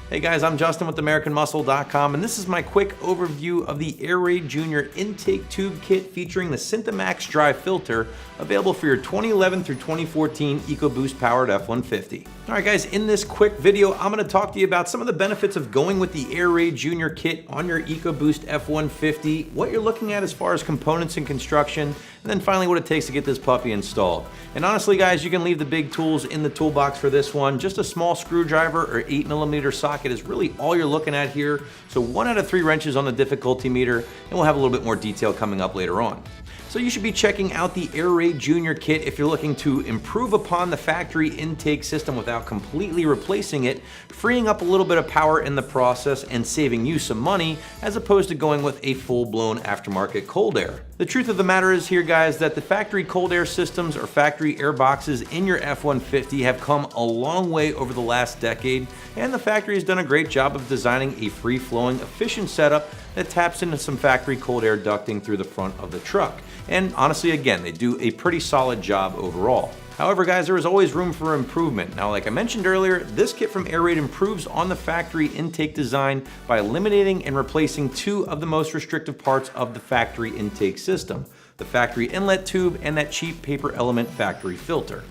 Hey guys, I'm Justin with AmericanMuscle.com, and this is my quick overview of the Airaid Jr. intake tube kit featuring the SynthaMax Dry Filter, available for your 2011 through 2014 EcoBoost powered F150. Alright guys, in this quick video, I'm going to talk to you about some of the benefits of going with the Airaid Jr. kit on your EcoBoost F150, what you're looking at as far as components and construction, and then finally what it takes to get this puppy installed. And honestly guys, you can leave the big tools in the toolbox for this one. Just a small screwdriver or 8mm socket is really all you're looking at here. So 1 out of 3 wrenches on the difficulty meter, and we'll have a little bit more detail coming up later on. So you should be checking out the Airaid Jr. kit if you're looking to improve upon the factory intake system without completely replacing it, freeing up a little bit of power in the process and saving you some money, as opposed to going with a full-blown aftermarket cold air. The truth of the matter is here guys, that the factory cold air systems or factory air boxes in your F150 have come a long way over the last decade, and the factory has done a great job of designing a free-flowing, efficient setup that taps into some factory cold air ducting through the front of the truck. And honestly, again, they do a pretty solid job overall. However guys, there is always room for improvement. Now, like I mentioned earlier, this kit from Airaid improves on the factory intake design by eliminating and replacing 2 of the most restrictive parts of the factory intake system: the factory inlet tube and that cheap paper element factory filter.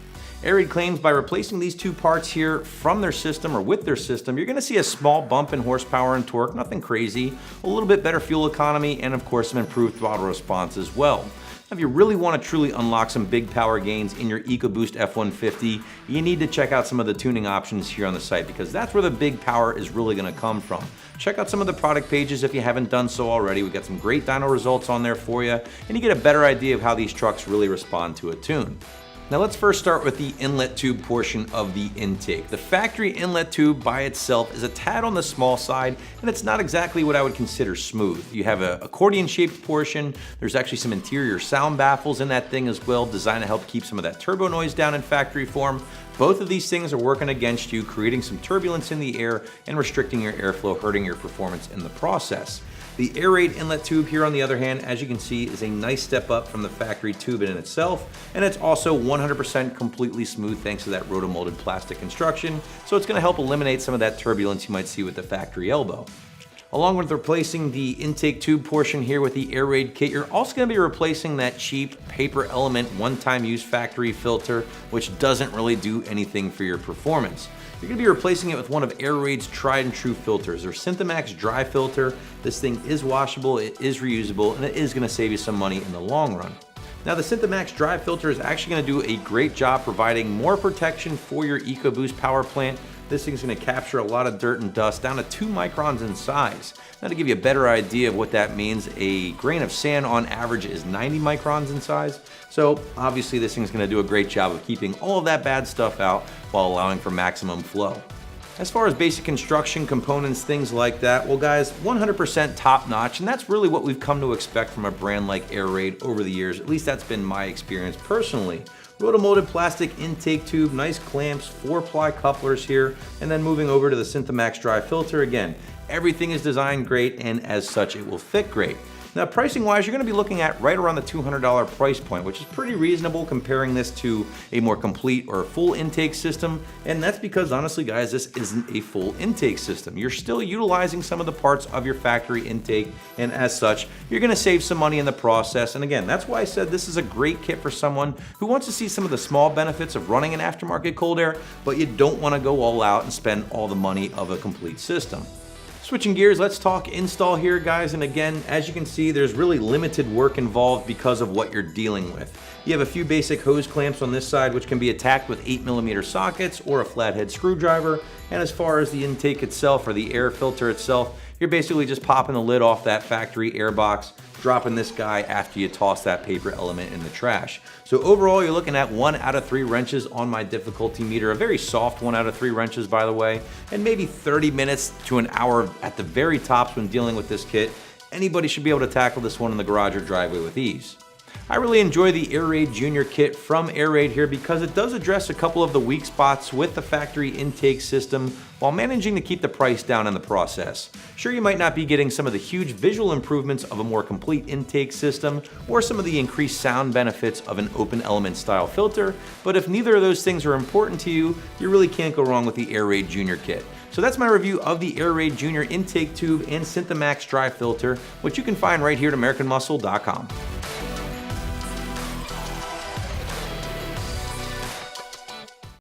Airaid claims by replacing these 2 parts here from their system or with their system, you're going to see a small bump in horsepower and torque, nothing crazy, a little bit better fuel economy, and of course some improved throttle response as well. Now, if you really want to truly unlock some big power gains in your EcoBoost F150, you need to check out some of the tuning options here on the site, because that's where the big power is really going to come from. Check out some of the product pages if you haven't done so already. We've got some great dyno results on there for you, and you get a better idea of how these trucks really respond to a tune. Now let's first start with the inlet tube portion of the intake. The factory inlet tube by itself is a tad on the small side, and it's not exactly what I would consider smooth. You have an accordion-shaped portion. There's actually some interior sound baffles in that thing as well, designed to help keep some of that turbo noise down in factory form. Both of these things are working against you, creating some turbulence in the air and restricting your airflow, hurting your performance in the process. The Airaid inlet tube here, on the other hand, as you can see, is a nice step up from the factory tube in itself, and it's also 100% completely smooth thanks to that rotomolded plastic construction, so it's going to help eliminate some of that turbulence you might see with the factory elbow. Along with replacing the intake tube portion here with the Airaid kit, you're also going to be replacing that cheap paper element one-time use factory filter, which doesn't really do anything for your performance. You're going to be replacing it with one of Airaid's tried and true filters, their SynthaMax Dry Filter. This thing is washable, it is reusable, and it is going to save you some money in the long run. Now, the SynthaMax Dry Filter is actually going to do a great job providing more protection for your EcoBoost power plant. This thing's going to capture a lot of dirt and dust down to 2 microns in size. Now, to give you a better idea of what that means, a grain of sand on average is 90 microns in size. So obviously this thing's going to do a great job of keeping all of that bad stuff out while allowing for maximum flow. As far as basic construction components, things like that, well guys, 100% top notch, and that's really what we've come to expect from a brand like Airaid over the years. At least that's been my experience personally. Rotomolded plastic intake tube, nice clamps, 4-ply couplers here, and then moving over to the SynthaMax Dry Filter, again, everything is designed great, and as such it will fit great. Now, pricing wise, you're going to be looking at right around the $200 price point, which is pretty reasonable comparing this to a more complete or full intake system. And that's because honestly guys, this isn't a full intake system. You're still utilizing some of the parts of your factory intake, and as such, you're going to save some money in the process. And again, that's why I said this is a great kit for someone who wants to see some of the small benefits of running an aftermarket cold air, but you don't want to go all out and spend all the money of a complete system. Switching gears, let's talk install here guys, and again, as you can see, there's really limited work involved because of what you're dealing with. You have a few basic hose clamps on this side, which can be attacked with 8mm sockets or a flathead screwdriver, and as far as the intake itself or the air filter itself, you're basically just popping the lid off that factory air box, dropping this guy after you toss that paper element in the trash. So overall, you're looking at 1 out of 3 wrenches on my difficulty meter, a very soft 1 out of 3 wrenches by the way, and maybe 30 minutes to an hour at the very tops when dealing with this kit. Anybody should be able to tackle this one in the garage or driveway with ease. I really enjoy the Airaid Jr. kit from Airaid here because it does address a couple of the weak spots with the factory intake system while managing to keep the price down in the process. Sure, you might not be getting some of the huge visual improvements of a more complete intake system or some of the increased sound benefits of an open element style filter, but if neither of those things are important to you, you really can't go wrong with the Airaid Jr. kit. So that's my review of the Airaid Jr. intake tube and SynthaMax Dry Filter, which you can find right here at AmericanMuscle.com.